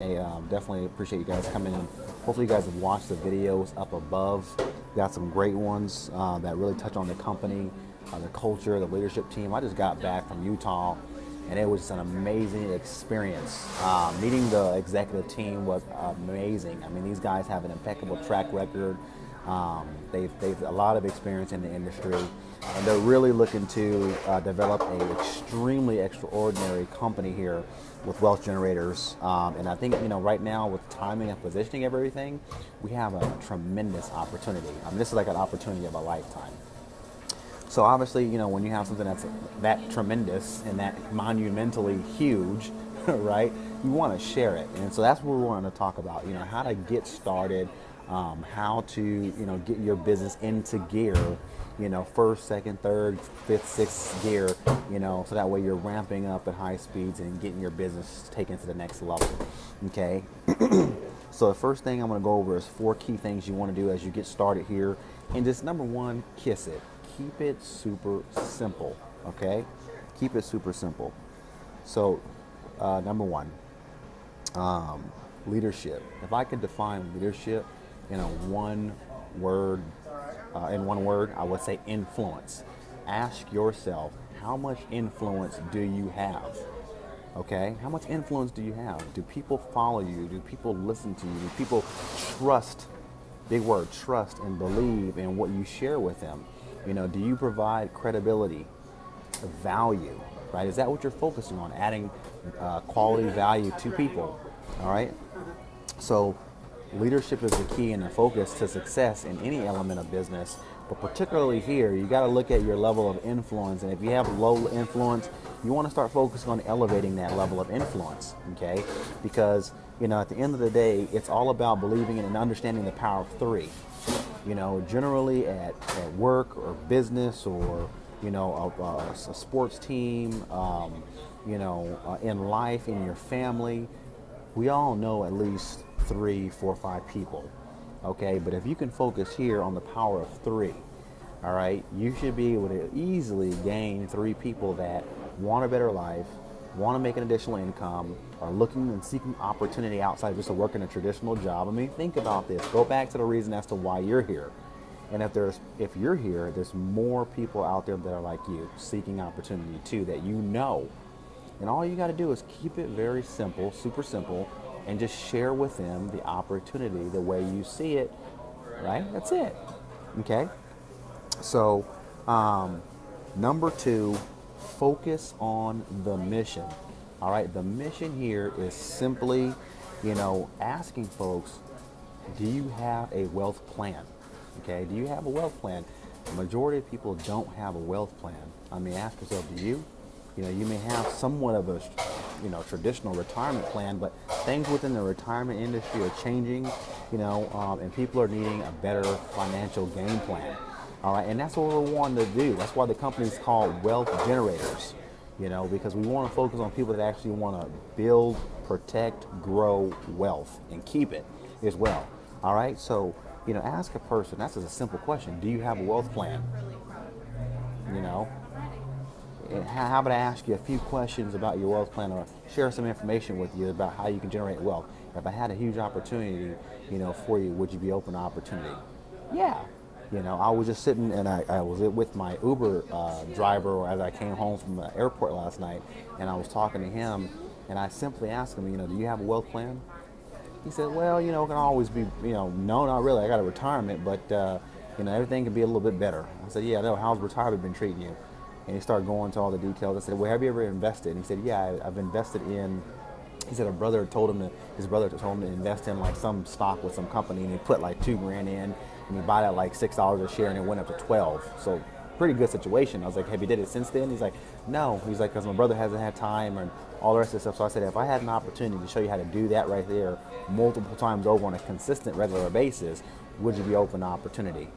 Hey, definitely appreciate you guys coming in. Hopefully, you guys have watched the videos up above. We got some great ones that really touch on the company, the culture, the leadership team. I just got back from Utah, and it was an amazing experience. Meeting the executive team was amazing. I mean, these guys have an impeccable track record. They've a lot of experience in the industry, and they're really looking to develop a extremely extraordinary company here with wealth generators. And I think right now with timing and positioning of everything, we have a tremendous opportunity. I mean, this is like an opportunity of a lifetime. So obviously, when you have something that's that tremendous and that monumentally huge, right, you want to share it. And so that's what we want to talk about, how to get started, how to, get your business into gear, first, second, third, fifth, sixth gear, so that way you're ramping up at high speeds and getting your business taken to the next level. Okay. So the first thing I'm going to go over is 4 key things you want to do as you get started here. And just number 1, kiss it. Keep it super simple. Okay. Keep it super simple. So number 1, leadership. If I could define leadership in one word, I would say influence. Ask yourself, how much influence do you have? Okay, how much influence do you have? Do people follow you? Do people listen to you? Do people trust, big word, trust and believe in what you share with them? Do you provide credibility, value, right? Is that what you're focusing on? Adding quality value to people, all right? So leadership is the key and the focus to success in any element of business, but particularly here, you got to look at your level of influence. And if you have low influence, you want to start focusing on elevating that level of influence, okay? Because, at the end of the day, it's all about believing in and understanding the power of 3. Generally at work or business or, a sports team, in life, in your family, we all know at least 3, 4, 5 people, okay? But if you can focus here on the power of 3, all right, you should be able to easily gain 3 people that want a better life, want to make an additional income, are looking and seeking opportunity outside of just working a traditional job. I mean, think about this. Go back to the reason as to why you're here. And if you're here, there's more people out there that are like you, seeking opportunity too, that you know. And all you got to do is keep it very simple, super simple, and just share with them the opportunity the way you see it, right? That's it, okay? So, number 2, focus on the mission, all right? The mission here is simply, asking folks, do you have a wealth plan, okay? Do you have a wealth plan? The majority of people don't have a wealth plan. I mean, ask yourself, do you? You may have somewhat of a, traditional retirement plan, but things within the retirement industry are changing, and people are needing a better financial game plan. All right, and that's what we're wanting to do. That's why the company is called Wealth Generators, because we want to focus on people that actually want to build, protect, grow wealth, and keep it as well. All right, so, ask a person, that's just a simple question. Do you have a wealth plan? How about I ask you a few questions about your wealth plan or share some information with you about how you can generate wealth? If I had a huge opportunity, for you, would you be open to opportunity? Yeah. I was just sitting and I was with my Uber driver as I came home from the airport last night, and I was talking to him, and I simply asked him, do you have a wealth plan? He said, well, it can always be, no, not really. I got a retirement, but, everything can be a little bit better. I said, yeah, no, how's retirement been treating you? And he started going into all the details. I said, well, have you ever invested? And he said, yeah, I've invested in, he said his brother told him to invest in like some stock with some company, and he put like $2,000 in, and he bought it at like $6 a share, and it went up to 12. So pretty good situation. I was like, have you did it since then? He's like, no. He's like, because my brother hasn't had time and all the rest of the stuff. So I said, if I had an opportunity to show you how to do that right there multiple times over on a consistent, regular basis, would you be open to opportunity?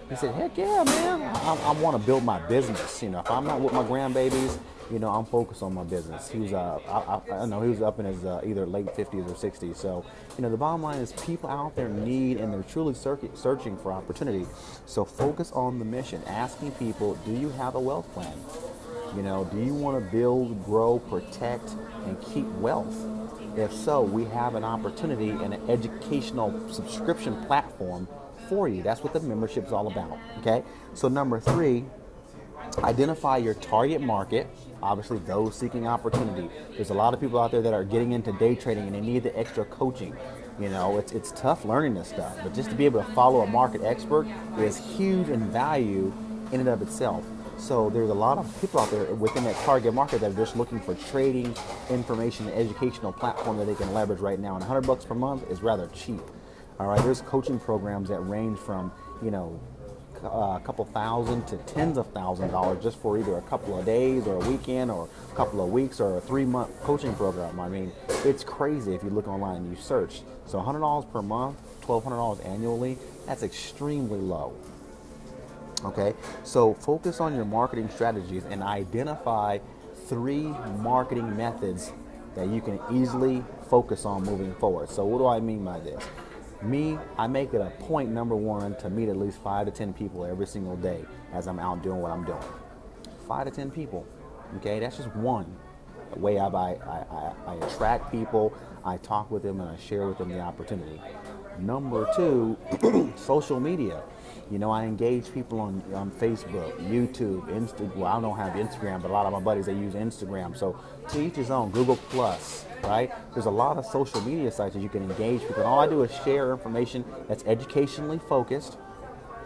He said, heck yeah, man. I want to build my business. If I'm not with my grandbabies, I'm focused on my business. He was, I know he was up in his either late 50s or 60s. So, the bottom line is people out there need, and they're truly searching for opportunity. So focus on the mission. Asking people, do you have a wealth plan? Do you want to build, grow, protect, and keep wealth? If so, we have an opportunity and an educational subscription platform for you. That's what the membership is all about. Okay. So number 3, identify your target market. Obviously, those seeking opportunity. There's a lot of people out there that are getting into day trading and they need the extra coaching. You know, it's tough learning this stuff, but just to be able to follow a market expert is huge in value in and of itself. So there's a lot of people out there within that target market that are just looking for trading information and educational platform that they can leverage right now. And $100 per month is rather cheap. All right, there's coaching programs that range from, you know, a couple thousand to tens of thousands of dollars just for either a couple of days or a weekend or a couple of weeks or a 3-month coaching program. I mean, it's crazy if you look online and you search. So $100 per month, $1,200 annually, that's extremely low. Okay, so focus on your marketing strategies and identify 3 marketing methods that you can easily focus on moving forward. So what do I mean by this? I make it a point, number 1, to meet at least 5 to 10 people every single day as I'm out doing what I'm doing. 5 to 10 people, okay? That's just one way I attract people, I talk with them, and I share with them the opportunity. Number 2, social media. You know, I engage people on Facebook, YouTube, Instagram. Well, I don't have Instagram, but a lot of my buddies, they use Instagram. So to each his own. Google Plus, right? There's a lot of social media sites that you can engage with. And all I do is share information that's educationally focused,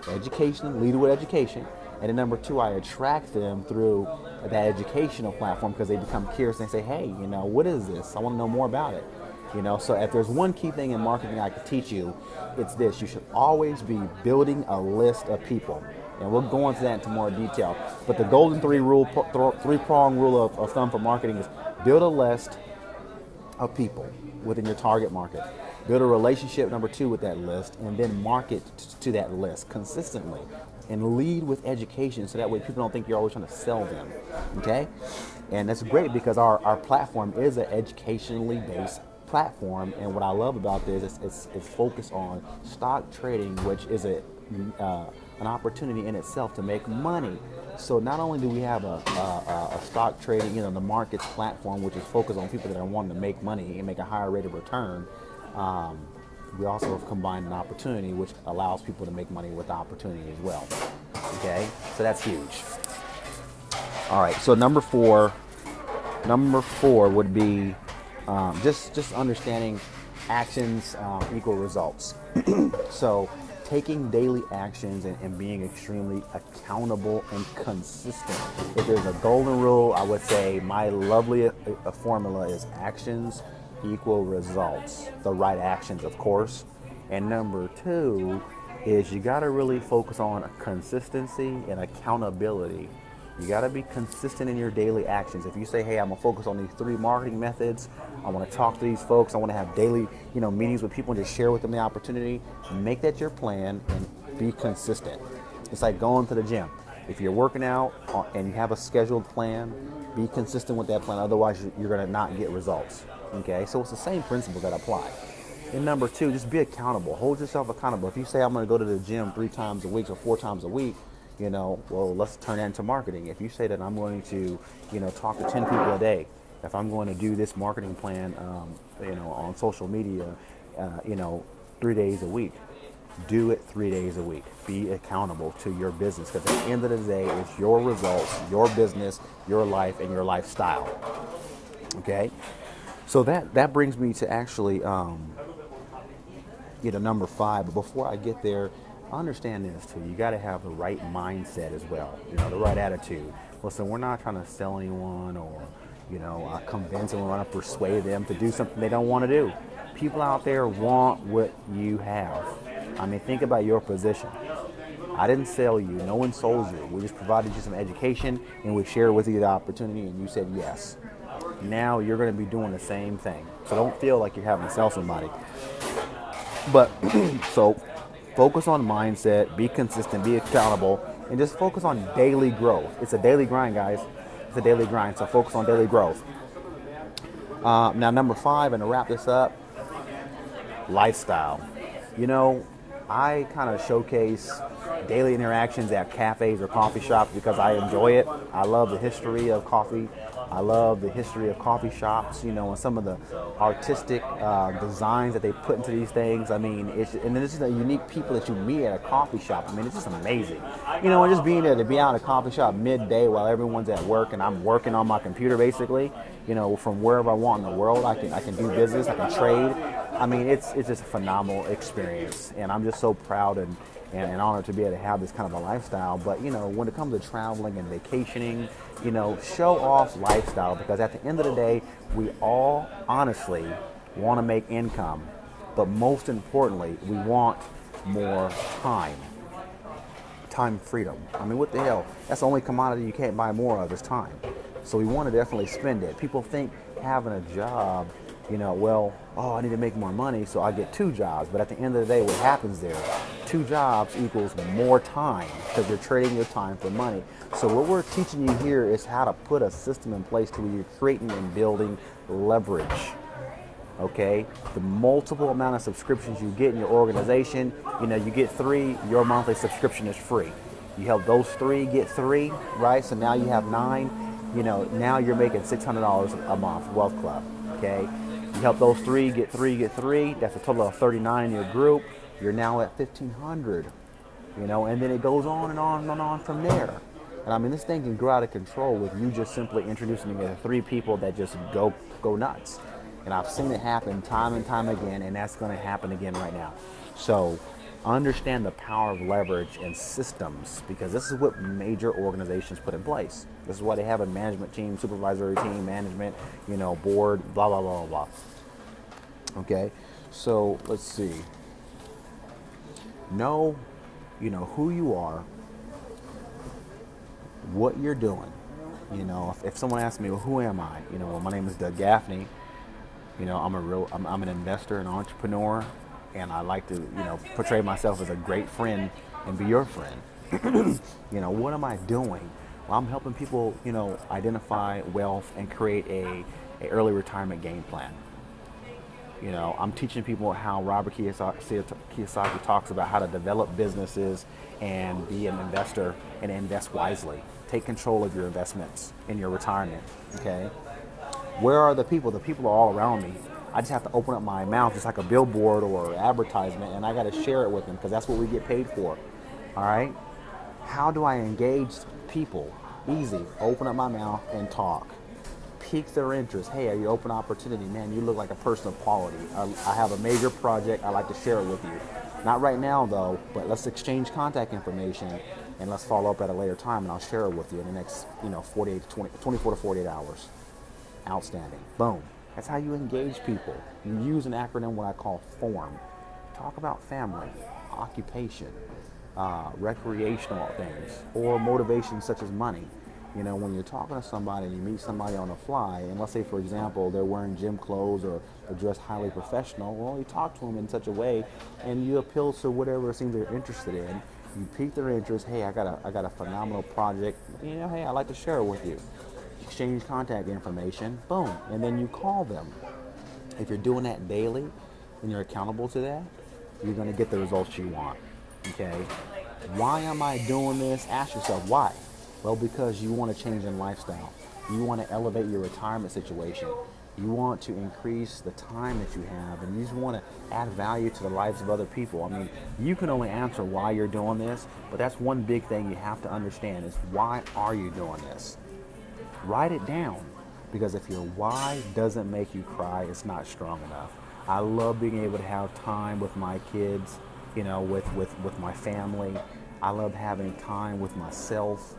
lead with education. And then number 2, I attract them through that educational platform because they become curious and they say, hey, you know, what is this? I want to know more about it. You know, so if there's one key thing in marketing I could teach you, it's this. You should always be building a list of people. And we'll go into that into more detail. But the golden 3-prong rule of thumb for marketing is build a list of people within your target market. Build a relationship, number 2, with that list, and then market to that list consistently. And lead with education so that way people don't think you're always trying to sell them. Okay? And that's great because our platform is an educationally based platform, and what I love about this is it's focused on stock trading, which is an opportunity in itself to make money. So not only do we have a stock trading, you know, the markets platform, which is focused on people that are wanting to make money and make a higher rate of return, we also have combined an opportunity which allows people to make money with opportunity as well. Okay, so that's huge. All right, so number four would be just understanding actions equal results. So taking daily actions and being extremely accountable and consistent. If there's a golden rule, I would say my lovely formula is actions equal results. The right actions, of course. And number 2 is you got to really focus on consistency and accountability. You got to be consistent in your daily actions. If you say, hey, I'm going to focus on these 3 marketing methods, I want to talk to these folks, I want to have daily, meetings with people and just share with them the opportunity, make that your plan and be consistent. It's like going to the gym. If you're working out and you have a scheduled plan, be consistent with that plan. Otherwise, you're going to not get results. Okay? So it's the same principles that apply. And number 2, just be accountable. Hold yourself accountable. If you say, I'm going to go to the gym 3 times a week or 4 times a week, well, let's turn that into marketing. If you say that I'm going to, talk to 10 people a day, if I'm going to do this marketing plan, on social media, 3 days a week, do it 3 days a week. Be accountable to your business because at the end of the day, it's your results, your business, your life, and your lifestyle. Okay? So that brings me to actually, number 5. But before I get there, understand this too. You got to have the right mindset as well. The right attitude. Listen, we're not trying to sell anyone or, convince them. We're trying to persuade them to do something they don't want to do. People out there want what you have. I mean, think about your position. I didn't sell you. No one sold you. We just provided you some education and we shared with you the opportunity and you said yes. Now you're going to be doing the same thing. So don't feel like you're having to sell somebody. But so focus on mindset, be consistent, be accountable, and just focus on daily growth. It's a daily grind, guys. It's a daily grind, so focus on daily growth. Now, number 5, and to wrap this up, lifestyle. I kind of showcase daily interactions at cafes or coffee shops because I enjoy it. I love the history of coffee. I love the history of coffee shops, you know, and some of the artistic designs that they put into these things. I mean, and then this is the unique people that you meet at a coffee shop. I mean, it's just amazing. You know, and just being there to be out at a coffee shop midday while everyone's at work and I'm working on my computer basically, you know, from wherever I want in the world, I can do business, I can trade. I mean, it's just a phenomenal experience, and I'm just so proud and honored to be able to have this kind of a lifestyle. But, you know, when it comes to traveling and vacationing, you know, show off lifestyle, because at the end of the day, we all honestly want to make income, but most importantly, we want more time freedom. I mean, what the hell? That's the only commodity you can't buy more of is time. So we want to definitely spend it. People think having a job, you know, well, oh, I need to make more money, so I get 2 jobs. But at the end of the day, what happens there? 2 jobs equals more time because you're trading your time for money. So what we're teaching you here is how to put a system in place to where you're creating and building leverage. Okay, the multiple amount of subscriptions you get in your organization, you know, you get 3, your monthly subscription is free. You help those 3 get 3, right? So now you have 9. You know, now you're making $600 a month, Wealth Club. Okay. You help those 3 get 3 get 3. That's a total of 39 in your group. You're now at 1,500. You know, and then it goes on and on and on from there. And I mean, this thing can grow out of control with you just simply introducing me to 3 people that just go nuts. And I've seen it happen time and time again, and that's going to happen again right now. So understand the power of leverage and systems, because this is what major organizations put in place. This is why they have a management team, supervisory team, management, you know, board, blah, blah, blah, blah, blah. Okay, so let's see. Know, you know, who you are, what you're doing. You know, if someone asks me, well, who am I? You know, well, my name is Doug Gaffney. You know, I'm an investor, an entrepreneur, and I like to, you know, portray myself as a great friend and be your friend. You know, what am I doing? Well, I'm helping people, you know, identify wealth and create a early retirement game plan. You know, I'm teaching people how Robert Kiyosaki talks about how to develop businesses and be an investor and invest wisely. Take control of your investments in your retirement, okay? Where are the people? The people are all around me. I just have to open up my mouth just like a billboard or advertisement, and I got to share it with them because that's what we get paid for. All right? How do I engage people? Easy. Open up my mouth and talk. Pique their interest. Hey, are you open to opportunity? Man, you look like a person of quality. I have a major project. I'd like to share it with you. Not right now, though, but let's exchange contact information and let's follow up at a later time, and I'll share it with you in the next, you know, 24 to 48 hours. Outstanding. Boom. That's how you engage people. You use an acronym, what I call FORM. Talk about family, occupation, recreational things, or motivations such as money. You know, when you're talking to somebody and you meet somebody on the fly, and let's say, for example, they're wearing gym clothes or they're dressed highly professional, well, you talk to them in such a way and you appeal to whatever it seems they're interested in. You pique their interest. Hey, I got a phenomenal project. You know, hey, I'd like to share it with you. Exchange contact information, boom, and then you call them. If you're doing that daily and you're accountable to that, you're going to get the results you want. Okay? Why am I doing this? Ask yourself why. Well, because you want to change in lifestyle. You want to elevate your retirement situation. You want to increase the time that you have, and you just want to add value to the lives of other people. I mean, you can only answer why you're doing this, but that's one big thing you have to understand is why are you doing this? Write it down, because if your why doesn't make you cry, it's not strong enough. I love being able to have time with my kids, you know, with my family. I love having time with myself.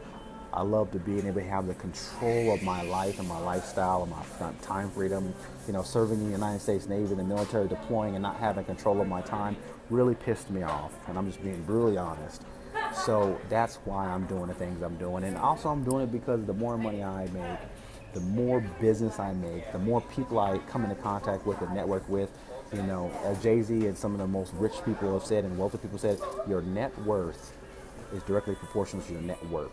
I love to being able to have the control of my life and my lifestyle and my time freedom. You know, serving in the United States Navy, in the military, deploying and not having control of my time really pissed me off, and I'm just being brutally honest. So that's why I'm doing the things I'm doing. And also I'm doing it because the more money I make, the more business I make, the more people I come into contact with and network with. You know, as Jay-Z and some of the most rich people have said and wealthy people said, your net worth is directly proportional to your network.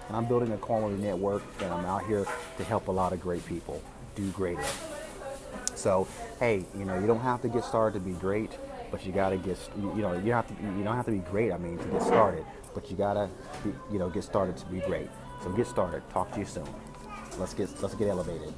And I'm building a quality network, and I'm out here to help a lot of great people do greater. So, hey, you know, you don't have to get started to be great. but you gotta you don't have to be great. I mean, to get started, but you gotta get started to be great. So get started. Talk to you soon. Let's get elevated.